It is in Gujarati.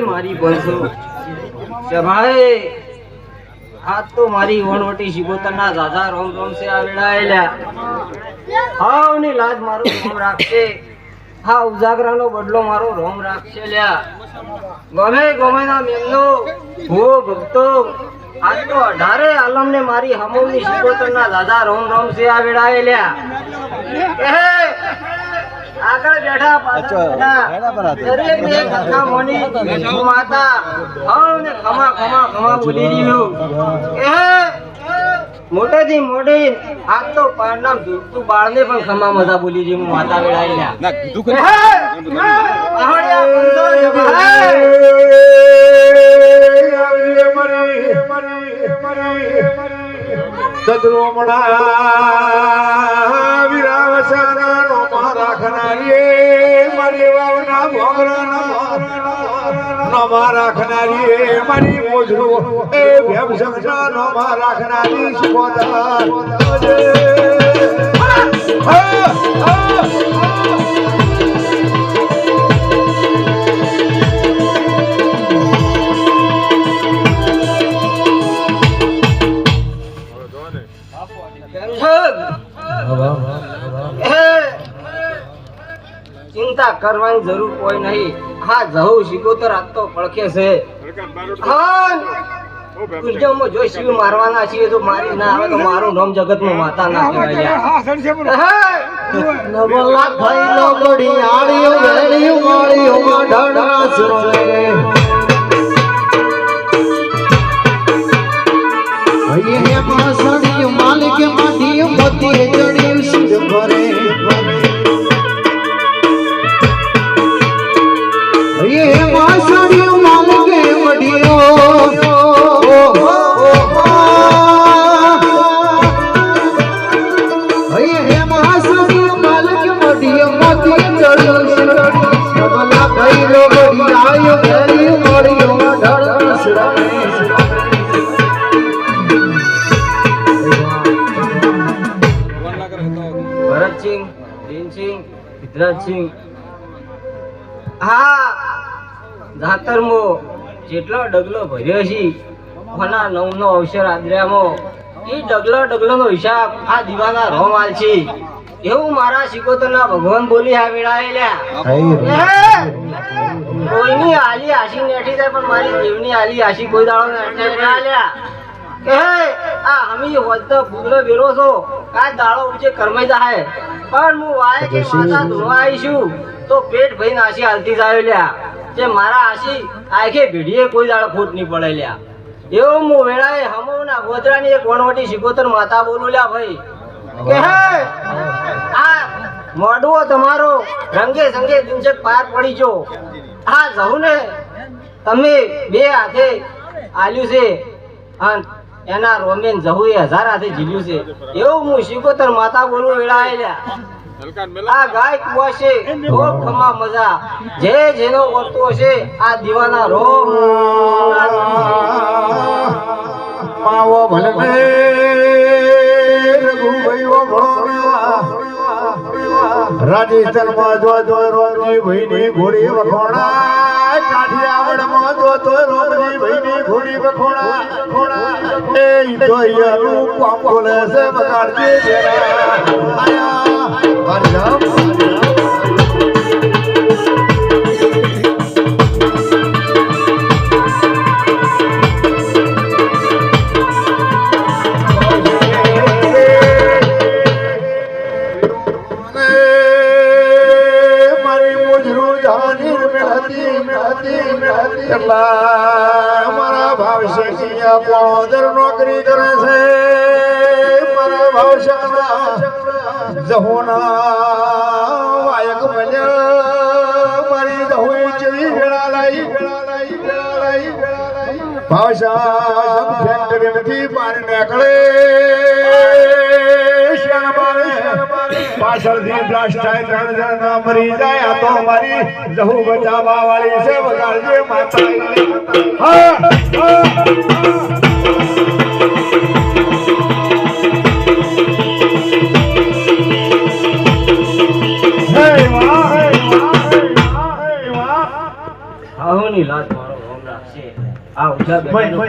મારી બંસો ભાઈ આ તો મારી વણવટી શિકોતરના દાદા રોમ રોમ સે આવેલા હાવ ની લાજ મારો રોમ રાખશે હા ઉજાગરાનો બદલો મારો રોમ રાખશે લ્યા ગમે ગમે ના મેમનો હો ભક્તો આજ તો 18 આલમને મારી હમોની શિકોતરના દાદા રોમ રોમ સે આવેલા આગળ બેઠા પાછળ દરેક ને કથા મોની માતા હવ ને ખમા ખમા ખમા બોલી રહ્યું મોટેથી મોટી આજ તો પારનામ તું બાળને પણ ખમા મજા બોલી રહી હું માતા વેળાઈ ના કીધું સદરોમણા વિરાવસના નો મારા ખનારી મારી વાવના ભોગરાના નો મારા ખનારી મારી મોજરો એ ભેમસના નો મારા ખનારી શિકોતર ચિંતા કરવાની જરૂર કોઈ નહીં હા જહુ શિકોતર આજ તો પડખે છે હા જો શિવ મારવાના છીએ તો મારી ના આવે તો મારું નામ જગતમાં માતા ના કહેવાય નવલા થઈલો ગડી આળિયો વેળિયો માળિયો ઢળના સુરે ભઈ હે પાસડીયો માલિક માટીયો મોતી જડિયો સુર ભરે ભઈ હે પાસડીયો માલિક મડિયો ભઈ હે પાસડીયો માલિક મડિયો મોતી જડિયો સુર સબલા ભઈલો ગડી આયો વેળિયો માળિયો ઢળના સુરે ભરતસિંહ દિનસિંહ સિદ્ધરાજસિંહ હા જાતરમો જેટલો ડગલો ભર્યો છે કોના નવનો અવસર આદર્યામાં એ ડગલો હિસાબ આ દીવાના રોમ આલ છે એવું મારા શિકોતરના ભગવાન બોલી આ વેળાએલ્યા કોઈની આલી આશી નેઠી જાય પણ મારી દેવની આલી આશી કોઈ દાડો નેઠે વેળાલ્યા કે આ હમી હોદ્દો ભૂગલો વેરો છો આ દાડો ઉજે કરમાઈ જાય પણ હું વાય કે માતા ધોવા આવીશું તો પેટ ભઈ નાસી હાલતી જાય લ્યા જે મારા આશી આખે ભીડીએ કોઈ દાડો ખોટ નહીં પડે લ્યા એવું હું વેળાએ હમોના ગોધરાની એક વણવટી શિકોતર માતા બોલું લ્યા ભાઈ કે આ મોઢવો તમારો રંગે સંગે દિનચક પાર પડી જો આ જહુ ને તમે બે હાથે આલ્યું છે અને એના રોમેન જહુ એ 1000 હાથે જીલ્યું છે એવું હું શિકોતર માતા બોલું વેળાએલ્યા આ ગાય કુવા છે રોગ ખમા મજા જે જેનો વર્તો છે આ દીવાના રોગ પાવો ભલે રઘુભાઈ ઓ ભણોણા રાજસ્થાનમાં જો રોમજી ભાઈની ઘોડી વખોણા કાઠિયાવાડમાં જો રોમજી ભાઈની ઘોડી વખોણા એ ઈદોયનું કોમ બોલે છે બગાડજે જરા આયા હરજમ મારા ભાવશિયા પોદર નોકરી કરે છે મારા ભાવશાના જહોના વાયક બન્યા મારી જહોઈ ચવી વેળા લાઈ ભાવશા ફેક્ટરીમાંથી બહાર નીકળે પાછળથી બ્લાસ્ટ થાય 3 જણા મરી જાય આ તો મારી જહુ બચાવવા વાળી છે વગાડજે માતા હા હે વાહ આહોની લાત મારો રોમ રાખશે આ ઉજા બેટાનો